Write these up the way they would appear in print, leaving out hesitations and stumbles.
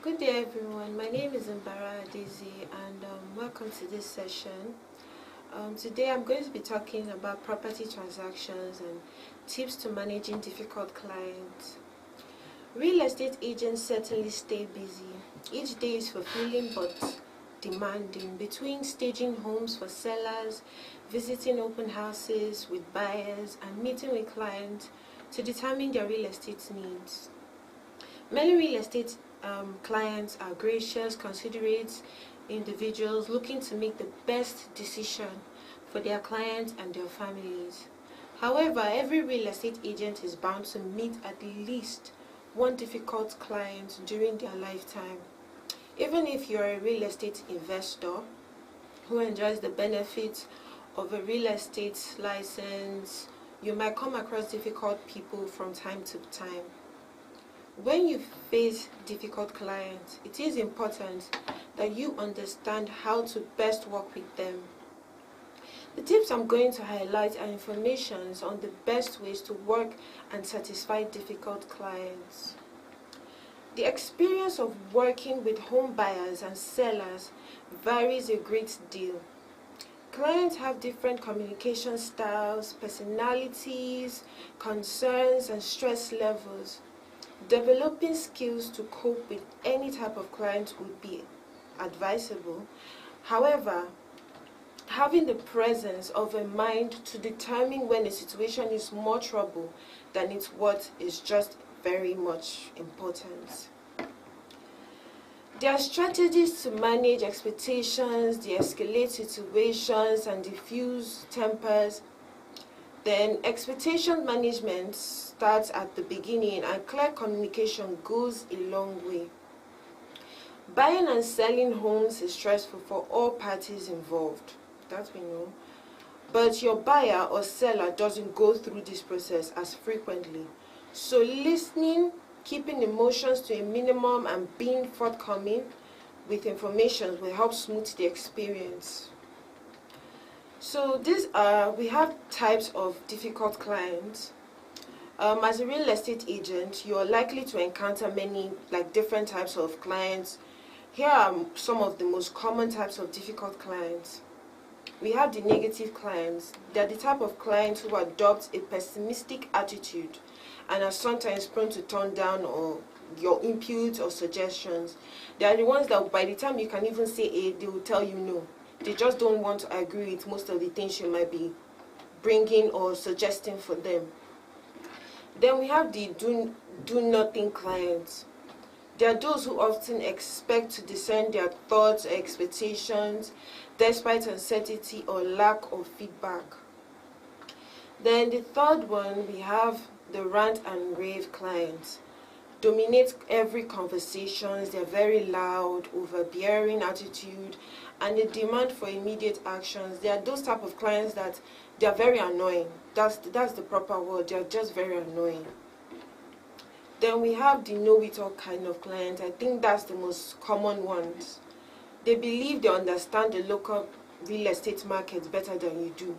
Good day everyone, my name is Mbara Adezi and welcome to this session. Today I'm going to be talking about property transactions and tips to managing difficult clients. Real estate agents certainly stay busy. Each day is fulfilling but demanding, between staging homes for sellers, visiting open houses with buyers and meeting with clients to determine their real estate needs. Many real estate clients are gracious, considerate individuals looking to make the best decision for their clients and their families. However, every real estate agent is bound to meet at least one difficult client during their lifetime. Even if you're a real estate investor who enjoys the benefits of a real estate license, you might come across difficult people from time to time. When you face difficult clients, it is important that you understand how to best work with them. The tips I'm going to highlight are information on the best ways to work and satisfy difficult clients. The experience of working with home buyers and sellers varies a great deal. Clients have different communication styles, personalities, concerns, and stress levels. Developing skills to cope with any type of client would be advisable. However, having the presence of a mind to determine when a situation is more trouble than it's worth is just very much important. There are strategies to manage expectations, de-escalate situations, and diffuse tempers. Then expectation management starts at the beginning and clear communication goes a long way. Buying and selling homes is stressful for all parties involved, that we know. But your buyer or seller doesn't go through this process as frequently. So listening, keeping emotions to a minimum and being forthcoming with information will help smooth the experience. So we have types of difficult clients. As a real estate agent, you are likely to encounter many different types of clients. Here are some of the most common types of difficult clients. We have the negative clients. They are the type of clients who adopt a pessimistic attitude and are sometimes prone to turn down your inputs or suggestions. They are the ones that by the time you can even say A, they will tell you no. They just don't want to agree with most of the things you might be bringing or suggesting for them. Then we have the do nothing clients. There are those who often expect to discern their thoughts or expectations despite uncertainty or lack of feedback. Then the third one, we have the rant and rave clients. Dominate every conversation. They're very loud, overbearing attitude, and the demand for immediate actions. They are those type of clients that they are very annoying. That's the proper word. They are just very annoying. Then we have the know-it-all kind of client. I think that's the most common ones. They believe they understand the local real estate market better than you do.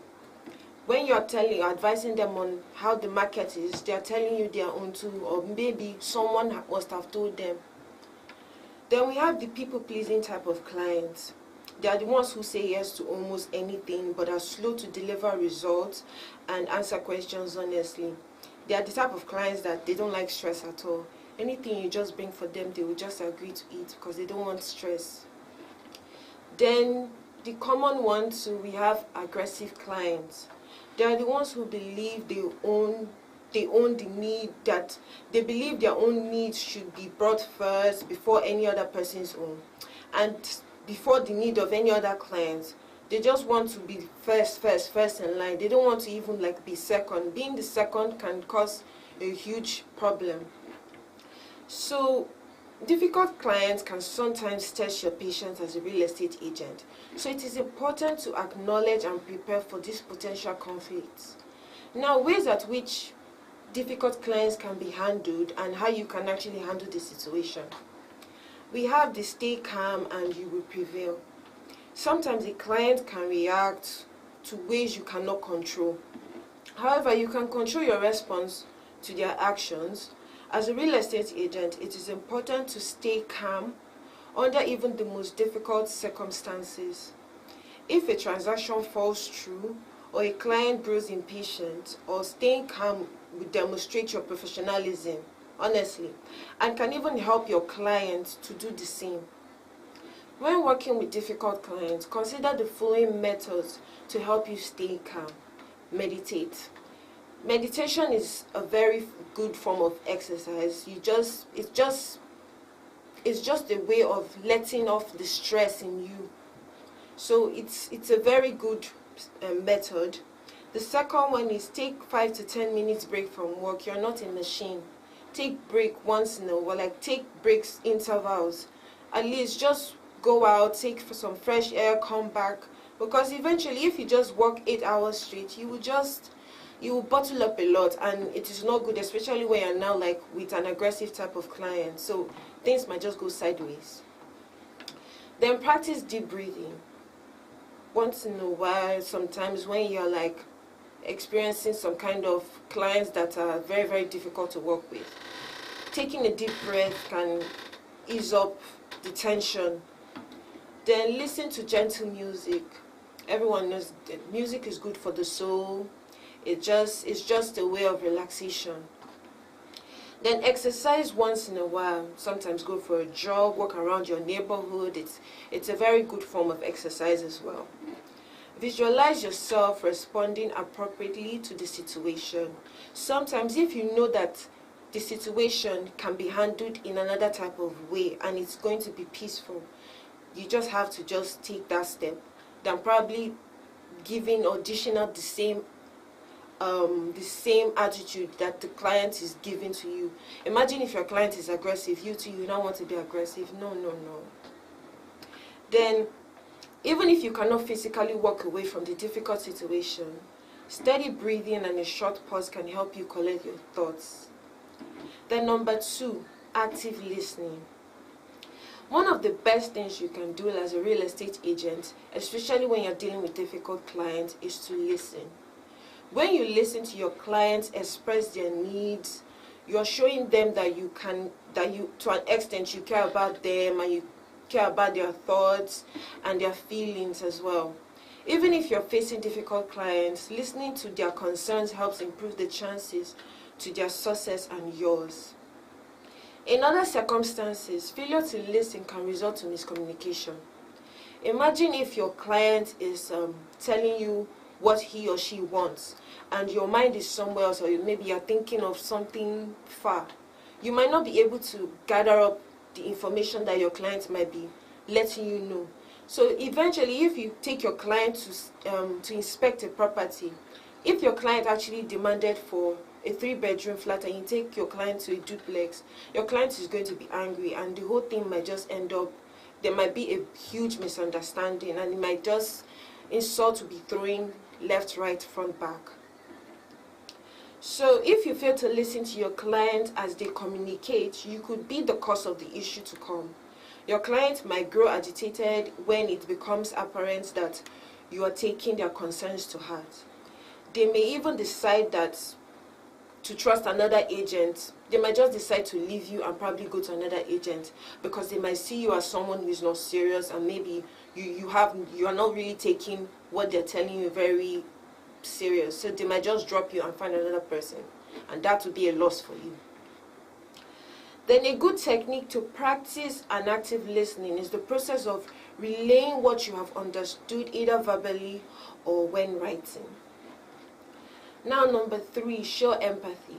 When you're advising them on how the market is, they are telling you their own too, or maybe someone must have told them. Then we have the people-pleasing type of clients. They are the ones who say yes to almost anything but are slow to deliver results and answer questions honestly. They are the type of clients that they don't like stress at all. Anything you just bring for them, they will just agree to it because they don't want stress. Then the common ones, we have aggressive clients. They are the ones who believe they own the need, that they believe their own needs should be brought first before any other person's own, and before the need of any other clients. They just want to be first in line. They don't want to even be second. Being the second can cause a huge problem. So difficult clients can sometimes test your patience as a real estate agent. So it is important to acknowledge and prepare for these potential conflicts. Now, ways at which difficult clients can be handled and how you can actually handle the situation. We have the stay calm and you will prevail. Sometimes a client can react to ways you cannot control. However, you can control your response to their actions As a real estate agent, it is important to stay calm under even the most difficult circumstances. If a transaction falls through or a client grows impatient, or staying calm will demonstrate your professionalism, honestly, and can even help your client to do the same. When working with difficult clients, consider the following methods to help you stay calm. Meditate. Meditation is a very good form of exercise. It's just a way of letting off the stress in you. So it's a very good method. The second one is take 5 to 10 minutes break from work. You're not a machine. Take break once in a while, like take breaks, intervals. At least just go out, take some fresh air, come back. Because eventually, if you just work 8 hours straight, you will bottle up a lot, and it is not good, especially when you're now like with an aggressive type of client. So things might just go sideways. Then practice deep breathing. Once in a while, sometimes when you're like experiencing some kind of clients that are very, very difficult to work with, taking a deep breath can ease up the tension. Then listen to gentle music. Everyone knows that music is good for the soul. It's just a way of relaxation. Then exercise once in a while. Sometimes go for a jog, walk around your neighborhood. It's a very good form of exercise as well. Visualize yourself responding appropriately to the situation. Sometimes if you know that the situation can be handled in another type of way and it's going to be peaceful, you just have to just take that step than probably giving or dishing out the same attitude that the client is giving to you. Imagine if your client is aggressive, you don't want to be aggressive. No. Then, even if you cannot physically walk away from the difficult situation, steady breathing and a short pause can help you collect your thoughts. Then number 2, active listening. One of the best things you can do as a real estate agent, especially when you're dealing with difficult clients, is to listen. When you listen to your clients express their needs, you're showing them that you to an extent you care about them and you care about their thoughts and their feelings as well. Even if you're facing difficult clients, listening to their concerns helps improve the chances to their success and yours. In other circumstances, failure to listen can result in miscommunication. Imagine if your client is telling you what he or she wants and your mind is somewhere else, or maybe you're thinking of something far. You might not be able to gather up the information that your client might be letting you know. So eventually, if you take your client to inspect a property, if your client actually demanded for a 3-bedroom flat and you take your client to a duplex, your client is going to be angry and the whole thing might just end up, there might be a huge misunderstanding and it might just insult to be throwing left, right, front, back. So if you fail to listen to your client as they communicate, you could be the cause of the issue to come. Your client might grow agitated when it becomes apparent that you are taking their concerns to heart. They may even decide that to trust another agent. They might just decide to leave you and probably go to another agent because they might see you as someone who is not serious, and maybe you are not really taking what they're telling you very serious. So they might just drop you and find another person, and that would be a loss for you. Then a good technique to practice an active listening is the process of relaying what you have understood either verbally or when writing. Now number 3, show empathy.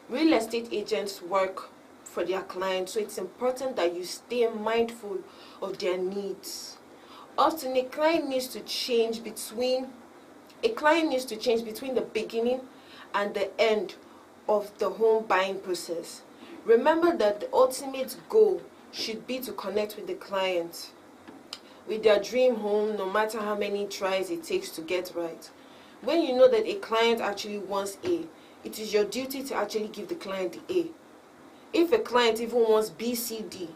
Real estate agents work for their clients, so it's important that you stay mindful of their needs. Often a client needs to change between the beginning and the end of the home buying process. Remember that the ultimate goal should be to connect with the client with their dream home, no matter how many tries it takes to get right. When you know that a client actually wants A, it is your duty to actually give the client the A. If a client even wants B, C, D,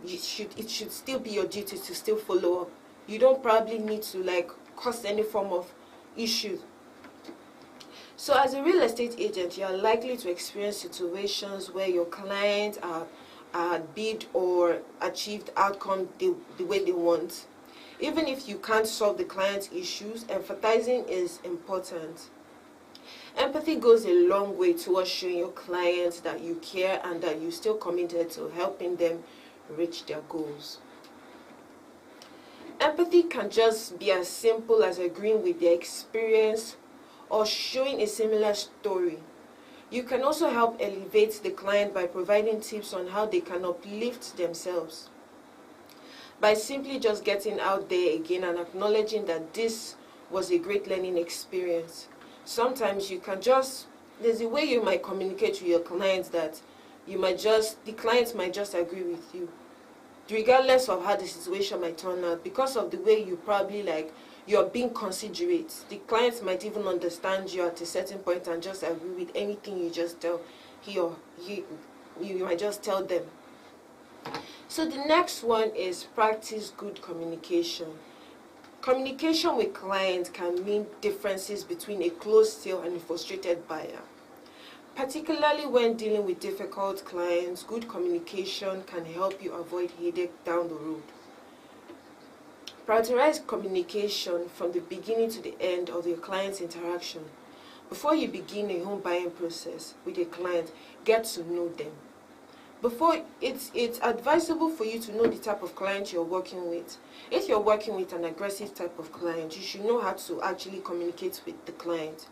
it should still be your duty to still follow up. You don't probably need to cause any form of issue. So as a real estate agent, you are likely to experience situations where your clients are bid or achieved outcome the way they want. Even if you can't solve the client's issues, empathizing is important. Empathy goes a long way towards showing your clients that you care and that you're still committed to helping them reach their goals. Empathy can just be as simple as agreeing with their experience or showing a similar story. You can also help elevate the client by providing tips on how they can uplift themselves. By simply just getting out there again and acknowledging that this was a great learning experience. Sometimes you can just, there's a way you might communicate to your clients that the clients might just agree with you, regardless of how the situation might turn out, because of the way you probably you're being considerate. The clients might even understand you at a certain point and just agree with anything you just tell you might just tell them. So the next one is practice good communication. Communication with clients can mean differences between a closed sale and a frustrated buyer. Particularly when dealing with difficult clients, good communication can help you avoid headache down the road. Prioritize communication from the beginning to the end of your client's interaction. Before you begin a home buying process with a client, get to know them. It's advisable for you to know the type of client you're working with. If you're working with an aggressive type of client, you should know how to actually communicate with the client.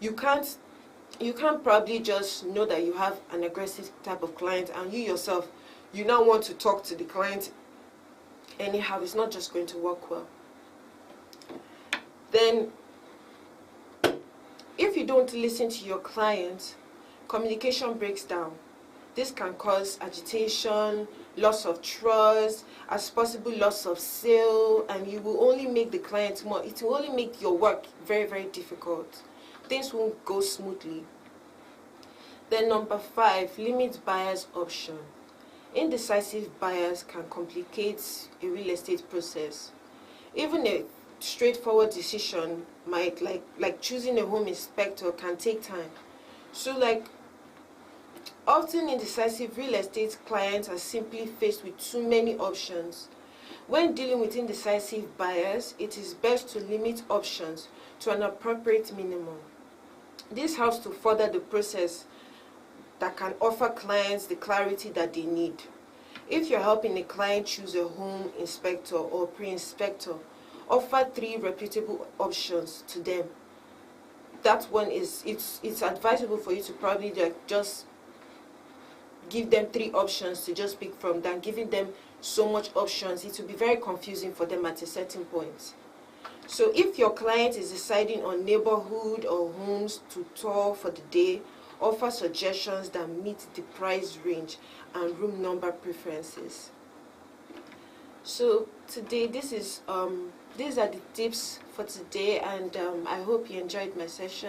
You can't probably just know that you have an aggressive type of client and you yourself, you now want to talk to the client anyhow. It's not just going to work well. Then, if you don't listen to your client, communication breaks down. This can cause agitation, loss of trust, as possible loss of sale, and you will only make the client it will only make your work very, very difficult. Things won't go smoothly. Then number 5, limit buyer's option. Indecisive buyers can complicate a real estate process. Even a straightforward decision might, like choosing a home inspector, can take time. So often indecisive real estate clients are simply faced with too many options. When dealing with indecisive buyers, it is best to limit options to an appropriate minimum. This helps to further the process that can offer clients the clarity that they need. If you're helping a client choose a home inspector or pre-inspector, offer 3 reputable options to them. That one it's advisable for you to probably just give them 3 options to just pick from than giving them so much options. It will be very confusing for them at a certain point. So if your client is deciding on neighborhood or homes to tour for the day, offer suggestions that meet the price range and room number preferences. So today, these are the tips for today, and I hope you enjoyed my session.